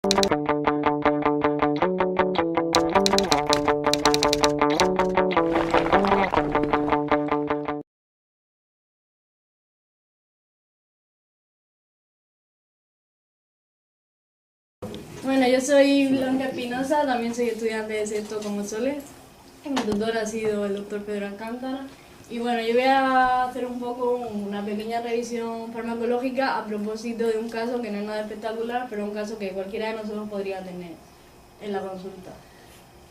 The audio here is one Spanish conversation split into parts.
Bueno, yo soy Blanca Espinosa, también soy estudiante de sexto como Soles. Mi tutor ha sido el doctor Pedro Alcántara. Y bueno, yo voy a hacer un poco una pequeña revisión farmacológica a propósito de un caso que no es nada espectacular, pero un caso que cualquiera de nosotros podría tener en la consulta.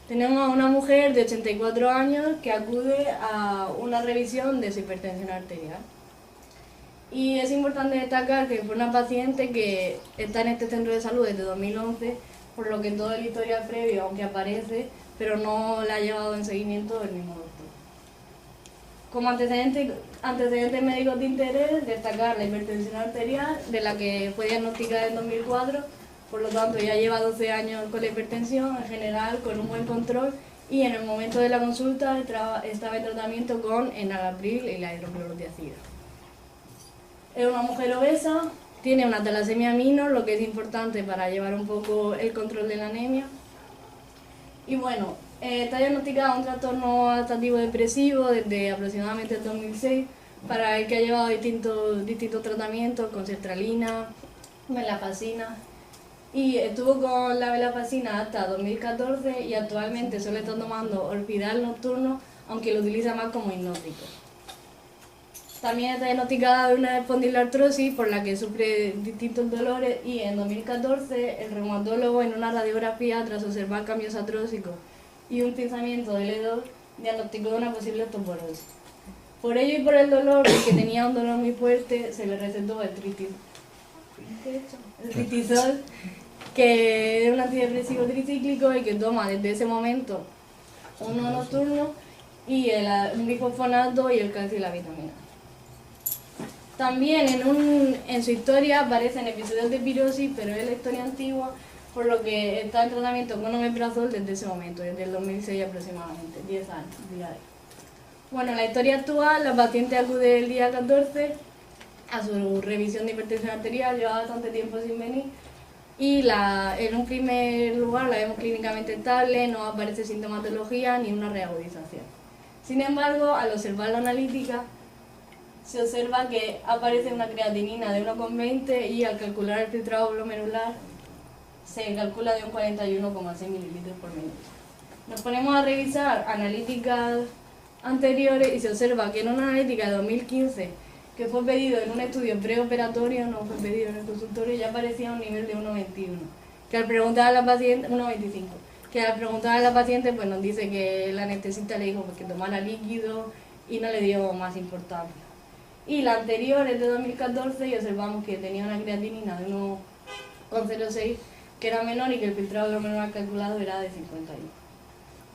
Tenemos a una mujer de 84 años que acude a una revisión de su hipertensión arterial. Y es importante destacar que fue una paciente que está en este centro de salud desde 2011, por lo que todo el historial previo, aunque aparece, pero no la ha llevado en seguimiento el mismo doctor. Como antecedentes médicos de interés, destacar la hipertensión arterial, de la que fue diagnosticada en 2004, por lo tanto ya lleva 12 años con la hipertensión, en general con un buen control, y en el momento de la consulta estaba en tratamiento con enalapril y la hidroclorotiazida. Es una mujer obesa, tiene una talasemia minor, lo que es importante para llevar un poco el control de la anemia. Y bueno, está diagnosticada un trastorno adaptativo depresivo desde aproximadamente el 2006, para el que ha llevado distintos tratamientos con sertralina, venlafaxina. Y estuvo con la venlafaxina hasta 2014 y actualmente solo está tomando Orfidal nocturno, aunque lo utiliza más como hipnótico. También está diagnosticada de una espondiloartrosis por la que sufre distintos dolores, y en 2014 el reumatólogo, en una radiografía tras observar cambios artrósicos y un pinzamiento del L2, diagnosticó una posible osteoporosis. Por ello y por el dolor, porque tenía un dolor muy fuerte, se le recetó el tritisol, que es un antidepresivo tricíclico y que toma desde ese momento uno nocturno, y un bifosfonato y el calcio y la vitamina. También en su historia aparecen episodios de pirosis, pero es la historia antigua, por lo que está en tratamiento con omeprazol desde ese momento, desde el 2006 aproximadamente, 10 años. Bueno, en la historia actual, la paciente acude el día 14 a su revisión de hipertensión arterial, lleva bastante tiempo sin venir, y en un primer lugar la vemos clínicamente estable, no aparece sintomatología ni una reagudización. Sin embargo, al observar la analítica, se observa que aparece una creatinina de 1,20 y al calcular el filtrado glomerular se calcula de un 41,6 mililitros por minuto. Nos ponemos a revisar analíticas anteriores y se observa que en una analítica de 2015, que fue pedido en un estudio preoperatorio, no fue pedido en el consultorio, ya aparecía un nivel de 1,21, que al preguntar a la paciente, 1,25, que al preguntar a la paciente pues nos dice que el anestesista le dijo pues, que tomara líquido y no le dio más importancia. Y la anterior es de 2014 y observamos que tenía una creatinina de 1,06, que era menor, y que el filtrado glomerular calculado era de 51.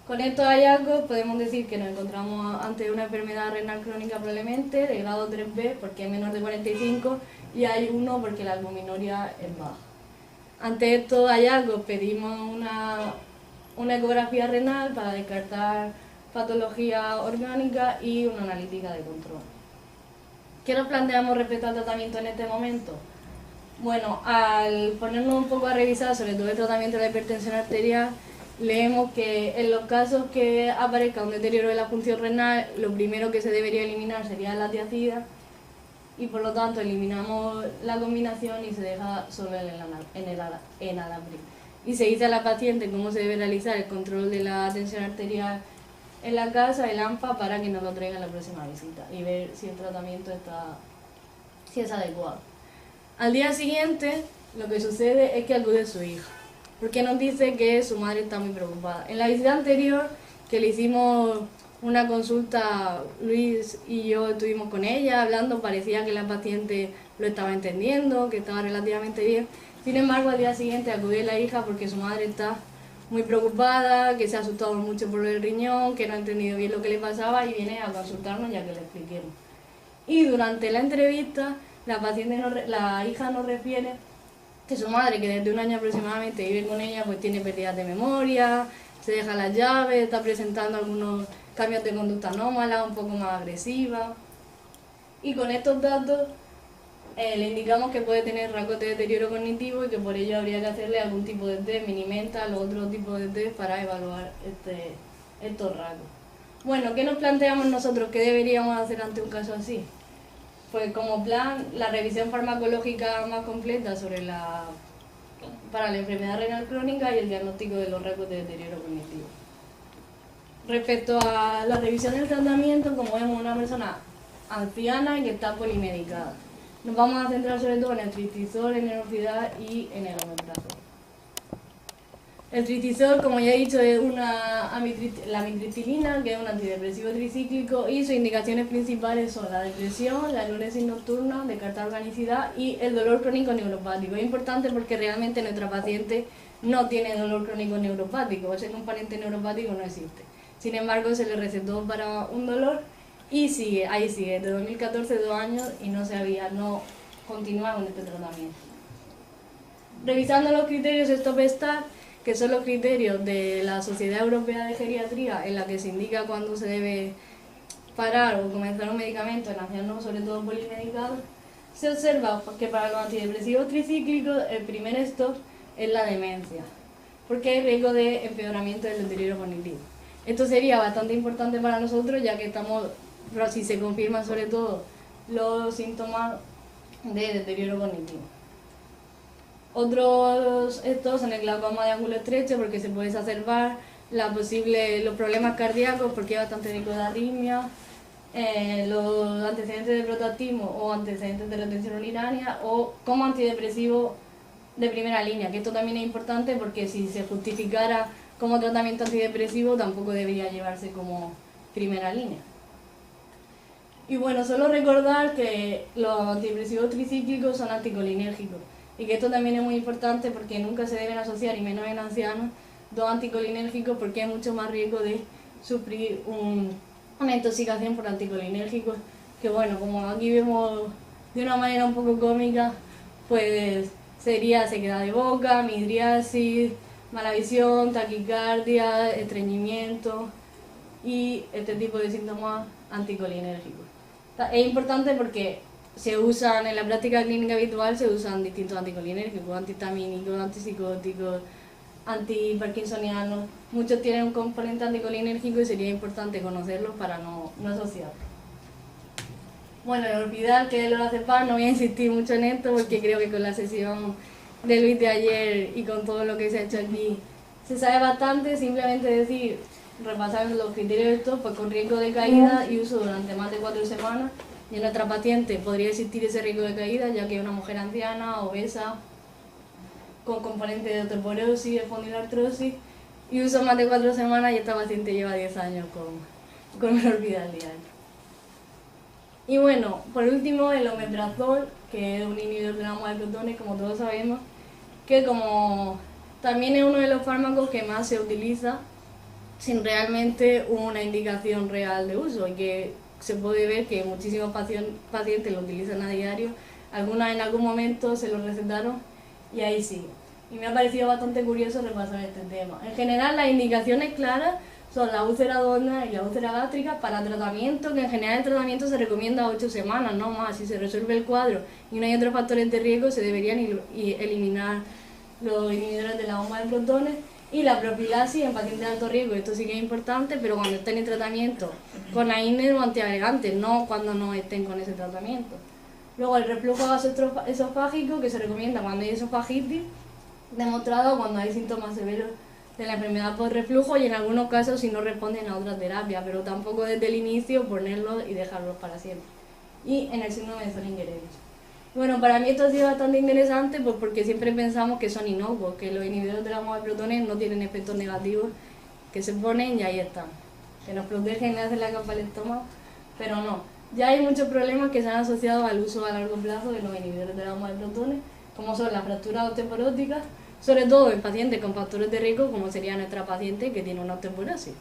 Con estos hallazgos podemos decir que nos encontramos ante una enfermedad renal crónica probablemente de grado 3B, porque es menor de 45, y hay 1 porque la albuminuria es baja. Ante estos hallazgos pedimos una ecografía renal para descartar patología orgánica y una analítica de control. ¿Qué nos planteamos respecto al tratamiento en este momento? Bueno, al ponernos un poco a revisar sobre todo el tratamiento de la hipertensión arterial, leemos que en los casos que aparezca un deterioro de la función renal, lo primero que se debería eliminar sería la tiazida, y por lo tanto eliminamos la combinación y se deja solo el enalapril. Y se dice a la paciente cómo se debe realizar el control de la tensión arterial en la casa, el AMPA, para que nos lo traiga en la próxima visita y ver si el tratamiento si es adecuado. Al día siguiente, lo que sucede es que acude su hija, porque nos dice que su madre está muy preocupada. En la visita anterior, que le hicimos una consulta, Luis y yo estuvimos con ella hablando, parecía que la paciente lo estaba entendiendo, que estaba relativamente bien. Sin embargo, al día siguiente acude la hija porque su madre está muy preocupada, que se ha asustado mucho por el riñón, que no ha entendido bien lo que le pasaba, y viene a consultarnos ya que le expliquemos. Y durante la entrevista, la hija nos refiere que su madre, que desde un año aproximadamente vive con ella, pues tiene pérdidas de memoria, se deja las llaves, está presentando algunos cambios de conducta anómala, un poco más agresiva. Y con estos datos Le indicamos que puede tener rasgos de deterioro cognitivo y que por ello habría que hacerle algún tipo de test, mini-mental o otro tipo de test para evaluar estos rasgos. Bueno, ¿qué nos planteamos nosotros? ¿Qué deberíamos hacer ante un caso así? Pues como plan, la revisión farmacológica más completa para la enfermedad renal crónica y el diagnóstico de los rasgos de deterioro cognitivo. Respecto a la revisión del tratamiento, como vemos, una persona anciana y que está polimedicada. Nos vamos a centrar sobre todo en el tristisol, en el enoxidal y en el omeprazol. El tristisol, como ya he dicho, es la amitriptilina, que es un antidepresivo tricíclico, y sus indicaciones principales son la depresión, la enuresis nocturna, descartar organicidad y el dolor crónico neuropático. Es importante porque realmente nuestra paciente no tiene dolor crónico neuropático, ese componente neuropático no existe. Sin embargo, se le recetó para un dolor y ahí sigue, desde 2014, 2 años, y no continúa con este tratamiento. Revisando los criterios Stop-Start, que son los criterios de la Sociedad Europea de Geriatría, en la que se indica cuándo se debe parar o comenzar un medicamento en ancianos, sobre todo polimedicados, se observa que para los antidepresivos tricíclicos el primer stop es la demencia, porque hay riesgo de empeoramiento del deterioro cognitivo. Esto sería bastante importante para nosotros, ya que si se confirman sobre todo los síntomas de deterioro cognitivo. Otros estos son el glaucoma de ángulo estrecho, porque se puede exacerbar los problemas cardíacos, porque hay bastante riesgo de arritmia, los antecedentes de prostatismo o antecedentes de retención urinaria, o como antidepresivo de primera línea, que esto también es importante porque si se justificara como tratamiento antidepresivo tampoco debería llevarse como primera línea. Y bueno, solo recordar que los antidepresivos tricíclicos son anticolinérgicos y que esto también es muy importante porque nunca se deben asociar, y menos en ancianos, dos anticolinérgicos, porque hay mucho más riesgo de sufrir una intoxicación por anticolinérgicos, que bueno, como aquí vemos de una manera un poco cómica, pues sería sequedad de boca, midriasis, mala visión, taquicardia, estreñimiento y este tipo de síntomas anticolinérgicos. Es importante porque se usan en la práctica clínica habitual, se usan distintos anticolinérgicos, antihistamínicos, antipsicóticos, antiparkinsonianos. Muchos tienen un componente anticolinérgico y sería importante conocerlos para no asociarlos. Bueno, el orfidal, que es el lorazepam, no voy a insistir mucho en esto porque creo que con la sesión de Luis de ayer y con todo lo que se ha hecho aquí se sabe bastante. Simplemente decir, repasar los criterios de esto, pues con riesgo de caída y uso durante más de 4 semanas. Y en nuestra paciente podría existir ese riesgo de caída, ya que es una mujer anciana, obesa, con componente de osteoporosis, espondiloartrosis, y uso más de 4 semanas, y esta paciente lleva 10 años con el orfidal diario. Y bueno, por último, el omeprazol, que es un inhibidor de la bomba de protones, como todos sabemos, que como también es uno de los fármacos que más se utiliza sin realmente una indicación real de uso, y que se puede ver que muchísimos pacientes lo utilizan a diario. Algunas en algún momento se lo recetaron y ahí sí. Y me ha parecido bastante curioso repasar este tema. En general, las indicaciones claras son la úlcera duodenal y la úlcera gástrica para tratamiento, que en general el tratamiento se recomienda 8 semanas, no más. Si se resuelve el cuadro y no hay otros factores de riesgo, se deberían eliminar los inhibidores de la bomba de protones. Y la profilaxis en pacientes de alto riesgo, esto sí que es importante, pero cuando estén en tratamiento con AINES o antiagregantes, no cuando no estén con ese tratamiento. Luego el reflujo gastroesofágico, que se recomienda cuando hay esofagitis demostrado, cuando hay síntomas severos de la enfermedad por reflujo, y en algunos casos si no responden a otra terapia, pero tampoco desde el inicio ponerlos y dejarlos para siempre. Y en el síndrome de Sjögren-Erich. Bueno, para mí esto ha sido bastante interesante, pues porque siempre pensamos que son inocuos, que los inhibidores de la bomba de protones no tienen efectos negativos, que se ponen y ahí están, que nos protegen y hacen la capa al estómago, pero no. Ya hay muchos problemas que se han asociado al uso a largo plazo de los inhibidores de la bomba de protones, como son las fracturas osteoporóticas, sobre todo en pacientes con factores de riesgo, como sería nuestra paciente que tiene una osteoporosis.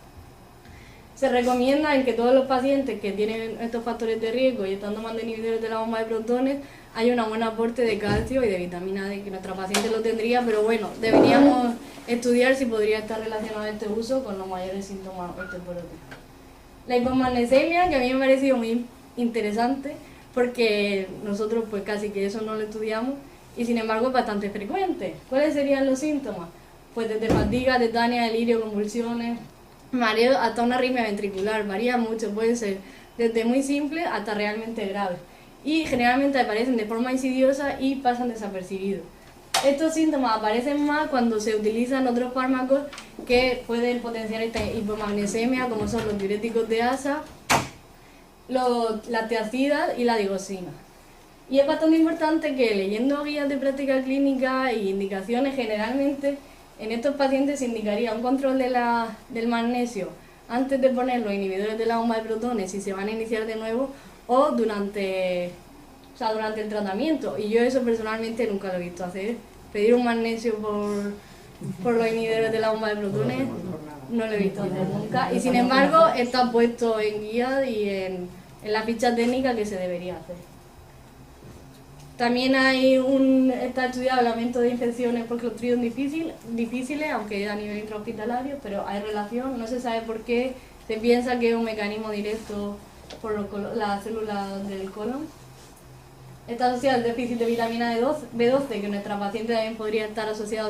Se recomienda en que todos los pacientes que tienen estos factores de riesgo y están tomando inhibidores de la bomba de protones hay un buen aporte de calcio y de vitamina D, que nuestra paciente lo tendría, pero bueno, deberíamos estudiar si podría estar relacionado este uso con los mayores síntomas osteoporóticos. La hipomagnesemia, que a mí me ha parecido muy interesante, porque nosotros pues casi que eso no lo estudiamos y sin embargo es bastante frecuente. ¿Cuáles serían los síntomas? Pues desde fatiga, tetania, delirio, convulsiones, mareo, hasta una arritmia ventricular, varía mucho, puede ser desde muy simple hasta realmente grave. Y generalmente aparecen de forma insidiosa y pasan desapercibidos. Estos síntomas aparecen más cuando se utilizan otros fármacos que pueden potenciar esta hipomagnesemia, como son los diuréticos de asa, la tiazidas y la digoxina. Y es bastante importante que leyendo guías de práctica clínica y indicaciones, generalmente en estos pacientes se indicaría un control del magnesio antes de poner los inhibidores de la bomba de protones si se van a iniciar de nuevo o durante el tratamiento. Y yo eso personalmente nunca lo he visto hacer. Pedir un magnesio por los inhibidores de la bomba de protones no lo he visto hacer nunca. Y sin embargo está puesto en guías y en la ficha técnica que se debería hacer. También está estudiado el aumento de infecciones por Clostridium difíciles, aunque a nivel intrahospitalario, pero hay relación, no se sabe por qué, se piensa que es un mecanismo directo por las células del colon. Está asociado al déficit de vitamina B12, que nuestra paciente también podría estar asociado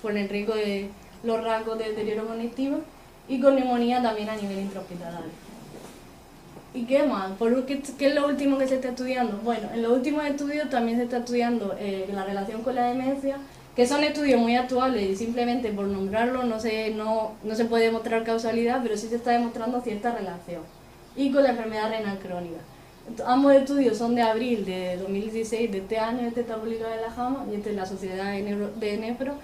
con el riesgo de los rasgos de deterioro cognitivo, y con neumonía también a nivel intrahospitalario. ¿Y qué más? ¿Qué es lo último que se está estudiando? Bueno, en los últimos estudios también se está estudiando la relación con la demencia, que son estudios muy actuales y simplemente por nombrarlo no se puede demostrar causalidad, pero sí se está demostrando cierta relación. Y con la enfermedad renal crónica. Ambos estudios son de abril de 2016, de este año, este está publicado en la JAMA y este es la Sociedad de Nefro.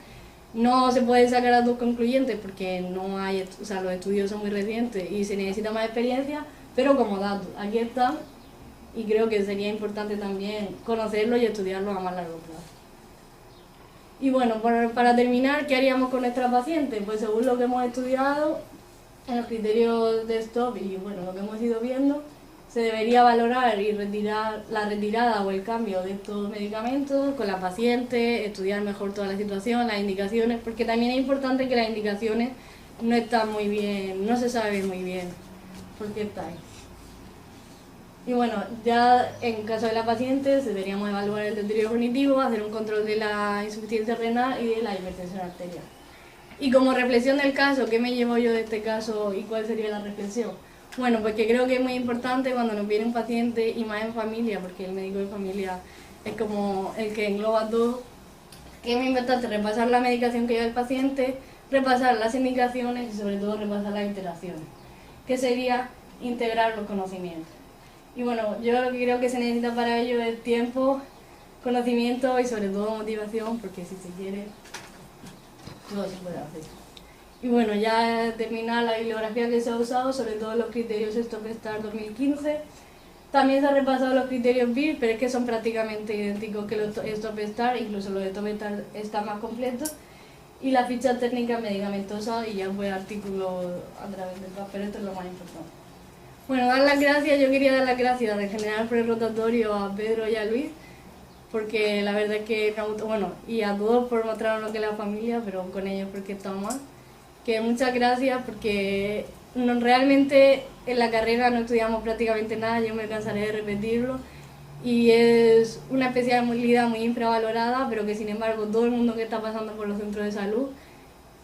No se puede sacar datos concluyentes porque los estudios son muy recientes y se necesita más experiencia, pero como datos, aquí están y creo que sería importante también conocerlo y estudiarlo a más largo plazo. Y bueno, para terminar, ¿qué haríamos con nuestra paciente? Pues según lo que hemos estudiado, en los criterios de STOP y bueno, lo que hemos ido viendo, se debería valorar y la retirada o el cambio de estos medicamentos con la paciente, estudiar mejor toda la situación, las indicaciones, porque también es importante que las indicaciones no están muy bien, no se sabe muy bien por qué está ahí. Y bueno, ya en caso de la paciente deberíamos evaluar el deterioro cognitivo, hacer un control de la insuficiencia renal y de la hipertensión arterial. Y como reflexión del caso, ¿qué me llevo yo de este caso y cuál sería la reflexión? Bueno, pues que creo que es muy importante cuando nos viene un paciente y más en familia, porque el médico de familia es como el que engloba todo, que es muy importante repasar la medicación que lleva el paciente, repasar las indicaciones y sobre todo repasar las interacciones, que sería integrar los conocimientos. Y bueno, yo lo que creo que se necesita para ello es tiempo, conocimiento y sobre todo motivación, porque si se quiere, todo se puede hacer. Y bueno, ya terminar la bibliografía que se ha usado, sobre todo los criterios STOP-STAR 2015. También se han repasado los criterios BIR, pero es que son prácticamente idénticos que los STOP-STAR, incluso los de STOP-STAR están más completos. Y la ficha técnica medicamentosa y ya un buen artículo a través del PAP, pero esto es lo más importante. Bueno, dar las gracias, yo quería dar las gracias en general por el rotatorio a Pedro y a Luis, porque la verdad es que me gustó, bueno, y a todos por mostrarnos que es la familia, pero con ellos porque estamos más. Que muchas gracias porque realmente en la carrera no estudiamos prácticamente nada, yo me cansaré de repetirlo, y es una especialidad muy infravalorada, pero que sin embargo todo el mundo que está pasando por los centros de salud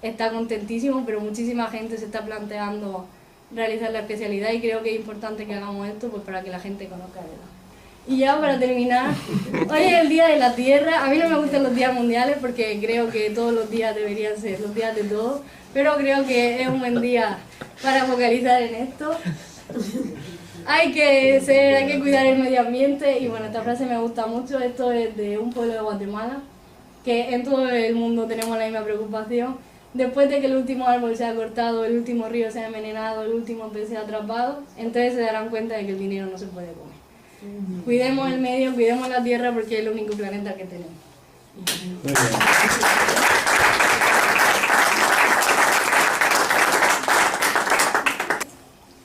está contentísimo, pero muchísima gente se está planteando realizar la especialidad y creo que es importante que hagamos esto pues para que la gente conozca de verdad. Y ya para terminar, hoy es el Día de la Tierra. A mí no me gustan los días mundiales porque creo que todos los días deberían ser los días de todos, pero creo que es un buen día para focalizar en esto. Hay que cuidar el medio ambiente y bueno, esta frase me gusta mucho. Esto es de un pueblo de Guatemala, que en todo el mundo tenemos la misma preocupación. Después de que el último árbol se ha cortado, el último río se ha envenenado, el último pez se ha atrapado, entonces se darán cuenta de que el dinero no se puede comer. Cuidemos el medio, cuidemos la tierra porque es el único planeta que tenemos.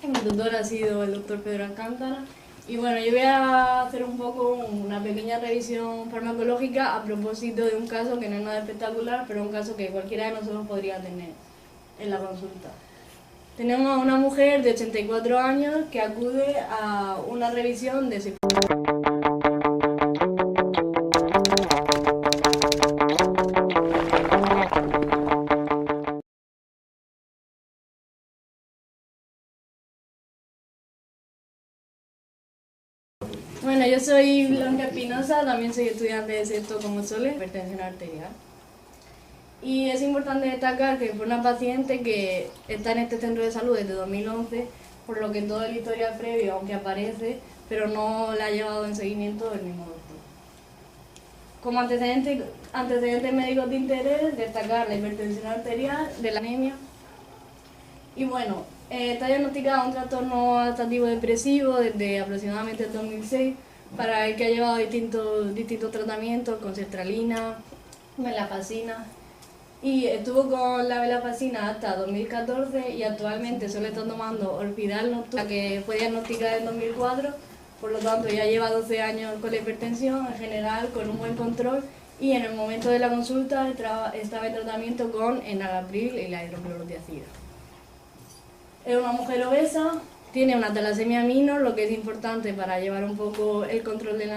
Mi tutor ha sido el doctor Pedro Alcántara. Y bueno, yo voy a hacer un poco una pequeña revisión farmacológica a propósito de un caso que no es nada espectacular, pero un caso que cualquiera de nosotros podría tener en la consulta. Tenemos a una mujer de 84 años que acude a una revisión de Yo soy Blanca Espinosa, también soy estudiante de sexto como Sole, hipertensión arterial. Y es importante destacar que fue una paciente que está en este centro de salud desde 2011, por lo que todo el historial previo, aunque aparece, pero no la ha llevado en seguimiento el mismo doctor. Como antecedentes médicos de interés, destacar la hipertensión arterial, de la anemia. Y bueno, está diagnosticada un trastorno adaptativo depresivo desde aproximadamente el 2006, para el que ha llevado distintos tratamientos con sertralina, venlafaxina, y estuvo con la venlafaxina hasta 2014 y actualmente solo está tomando Orfidal Nocturna, que fue diagnosticada en 2004, por lo tanto ya lleva 12 años con la hipertensión, en general con un buen control, y en el momento de la consulta estaba en tratamiento con enalapril y la hidroclorotiazida. Es una mujer obesa, tiene una talasemia minor, lo que es importante para llevar un poco el control de la